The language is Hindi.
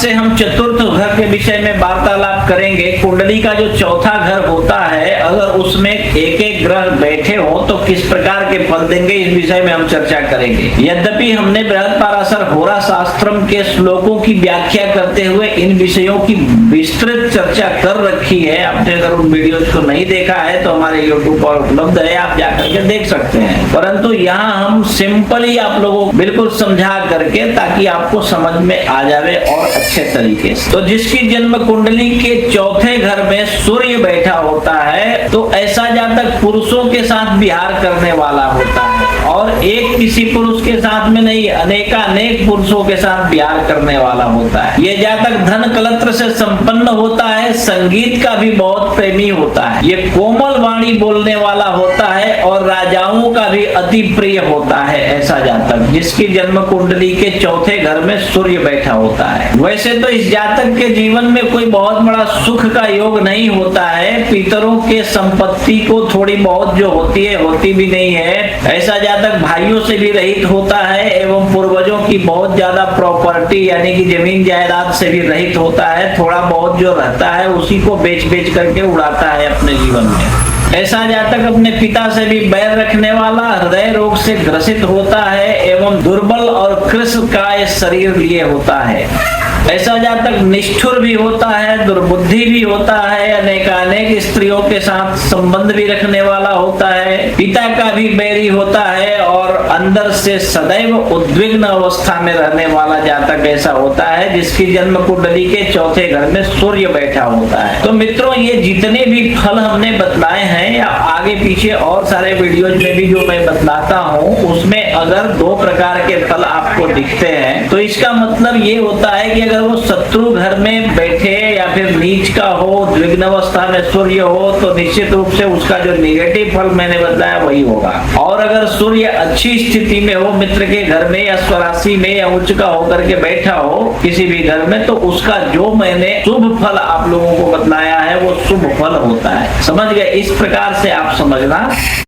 से हम चतुर्थ घर के विषय में वार्तालाप करेंगे। कुंडली का जो चौथा घर होता है, अगर उसमें एक एक ग्रह बैठे हो तो किस प्रकार के फल देंगे, इस विषय में हम चर्चा करेंगे। यद्यपि हमने बृहत्पराशर होरा शास्त्रम के श्लोकों की व्याख्या करते हुए इन विषयों की विस्तृत चर्चा कर रखी है। आपने अगर उन वीडियोज को नहीं देखा है तो हमारे YouTube पर उपलब्ध है, आप जाकर के देख सकते हैं। परंतु यहाँ हम सिंपली आप लोगों को बिल्कुल समझा करके, ताकि आपको समझ में आ जावे और अच्छे तरीके से। तो जिसकी जन्म कुंडली के चौथे घर में सूर्य बैठा होता है, तो ऐसा जातक पुरुषों के साथ विहार करने वाला होता है, और एक किसी पुरुष के साथ में नहीं, अनेकानेक पुरुषों के साथ विहार करने वाला होता है। ये जातक धन कलत्र से संपन्न होता है, संगीत का भी बहुत प्रेमी होता है, ये कोमल वाणी बोलने वाला होता है और राजाओं का भी अति प्रिय होता है। ऐसा जातक जिसकी जन्म कुंडली के चौथे घर में सूर्य बैठा होता है। वैसे तो इस जातक के जीवन में कोई बहुत बड़ा सुख का योग नहीं होता है, पितरों के संपत्ति को थोड़ी बहुत जो होती है, होती भी नहीं है। ऐसा जातक भाइयों से भी रहित होता है एवं पूर्वजों की बहुत ज्यादा प्रॉपर्टी यानी कि जमीन जायदाद से भी रहित होता है। थोड़ा बहुत जो रहता है उसी को बेच बेच करके उड़ाता है अपने जीवन में। ऐसा जातक अपने पिता से भी बैर रखने वाला, हृदय रोग से ग्रसित होता है एवं दुर्बल और कृशकाय शरीर लिए होता है। ऐसा जातक निष्ठुर भी होता है, दुर्बुद्धि भी होता है, अनेकानेक स्त्रियों के साथ संबंध भी रखने वाला होता है, पिता का भी बैरी होता है और अंदर से सदैव उद्विग्न अवस्था में रहने वाला जातक ऐसा होता है जिसकी जन्म कुंडली के चौथे घर में सूर्य बैठा होता है। तो मित्रों, ये जितने भी फल हमने बतलाए हैं या आगे पीछे और सारे वीडियोज में भी जो मैं बतलाता हूँ, उसमें अगर दो प्रकार के फल आपको दिखते हैं तो इसका मतलब ये होता है कि अगर वो शत्रु घर में बैठे या फिर नीच का हो, द्विग्न अवस्था में सूर्य हो, तो निश्चित रूप से उसका जो निगेटिव फल मैंने बताया वही होगा। और अगर सूर्य अच्छी स्थिति में हो, मित्र के घर में या स्वराशि में या उच्च का होकर के बैठा हो किसी भी घर में, तो उसका जो मैंने शुभ फल आप लोगों को बतलाया है वो शुभ फल होता है। समझ गए? इस प्रकार से आप समझना।